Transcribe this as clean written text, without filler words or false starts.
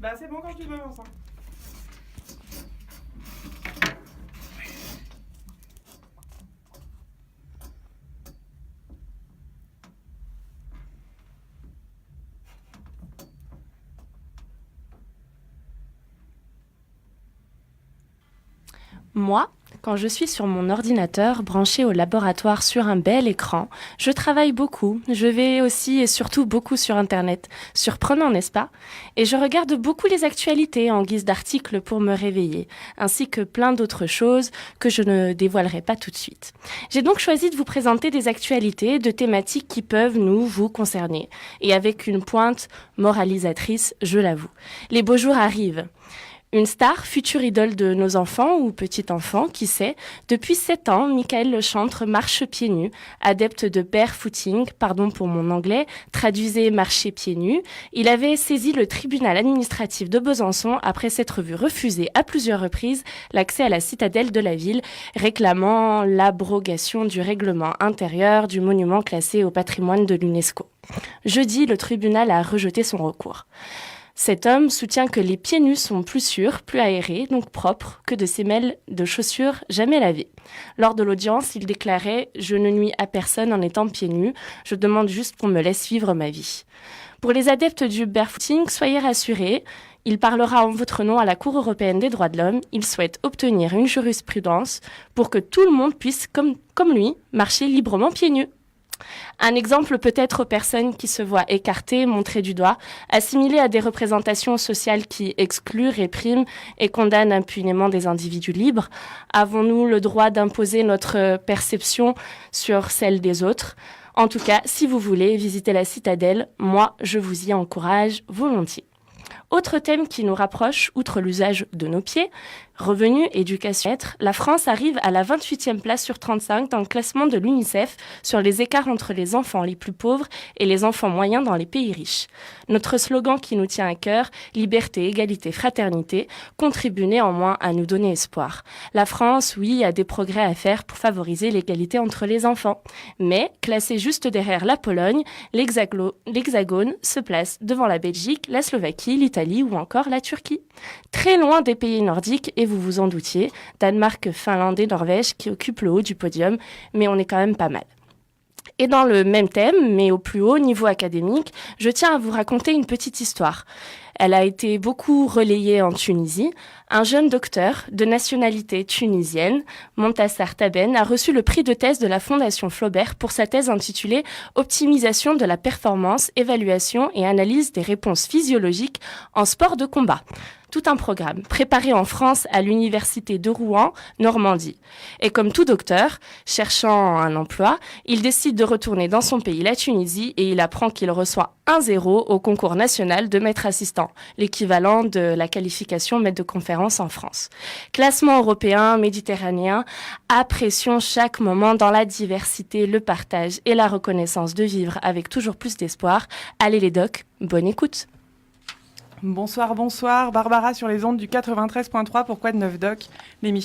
Bah c'est bon quand je dis m'avance. Moi, quand je suis sur mon ordinateur branché au laboratoire sur un bel écran, je travaille beaucoup. Je vais aussi et surtout beaucoup sur Internet. Surprenant, n'est-ce pas? Et je regarde beaucoup les actualités en guise d'articles pour me réveiller, ainsi que plein d'autres choses que je ne dévoilerai pas tout de suite. J'ai donc choisi de vous présenter des actualités de thématiques qui peuvent vous concerner. Et avec une pointe moralisatrice, je l'avoue. Les beaux jours arrivent. Une star, future idole de nos enfants ou petits-enfants, qui sait. Depuis 7 ans, Michael Lechantre marche pieds nus, adepte de barefooting, pardon pour mon anglais, traduisez marcher pieds nus. Il avait saisi le tribunal administratif de Besançon après s'être vu refuser à plusieurs reprises l'accès à la citadelle de la ville, réclamant l'abrogation du règlement intérieur du monument classé au patrimoine de l'UNESCO. Jeudi, le tribunal a rejeté son recours. Cet homme soutient que les pieds nus sont plus sûrs, plus aérés, donc propres, que de semelles de chaussures jamais lavées. Lors de l'audience, il déclarait « Je ne nuis à personne en étant pieds nus, je demande juste qu'on me laisse vivre ma vie ». Pour les adeptes du barefooting, soyez rassurés, il parlera en votre nom à la Cour européenne des droits de l'homme. Il souhaite obtenir une jurisprudence pour que tout le monde puisse, comme lui, marcher librement pieds nus. Un exemple peut-être aux personnes qui se voient écartées, montrées du doigt, assimilées à des représentations sociales qui excluent, répriment et condamnent impunément des individus libres. Avons-nous le droit d'imposer notre perception sur celle des autres ? En tout cas, si vous voulez visiter la citadelle, moi, je vous y encourage volontiers. Autre thème qui nous rapproche, outre l'usage de nos pieds, revenus, éducation, la France arrive à la 28e place sur 35 dans le classement de l'UNICEF sur les écarts entre les enfants les plus pauvres et les enfants moyens dans les pays riches. Notre slogan qui nous tient à cœur, liberté, égalité, fraternité, contribue néanmoins à nous donner espoir. La France, oui, a des progrès à faire pour favoriser l'égalité entre les enfants. Mais, classé juste derrière la Pologne, l'Hexagone se place devant la Belgique, la Slovaquie, l'Italie ou encore la Turquie. Très loin des pays nordiques et vous vous en doutiez, Danemark, Finlande et Norvège qui occupent le haut du podium, mais on est quand même pas mal. Et dans le même thème, mais au plus haut niveau académique, je tiens à vous raconter une petite histoire. Elle a été beaucoup relayée en Tunisie. Un jeune docteur de nationalité tunisienne, Montassar Taben, a reçu le prix de thèse de la Fondation Flaubert pour sa thèse intitulée « Optimisation de la performance, évaluation et analyse des réponses physiologiques en sport de combat ». Tout un programme, préparé en France à l'université de Rouen, Normandie. Et comme tout docteur, cherchant un emploi, il décide de retourner dans son pays, la Tunisie, et il apprend qu'il reçoit 1-0 au concours national de maître assistant, l'équivalent de la qualification maître de conférence en France. Classement européen, méditerranéen, apprécions chaque moment dans la diversité, le partage et la reconnaissance de vivre avec toujours plus d'espoir. Allez les docs, bonne écoute. Bonsoir, Barbara sur les ondes du 93.3, Pourquoi de 9 Doc, l'émission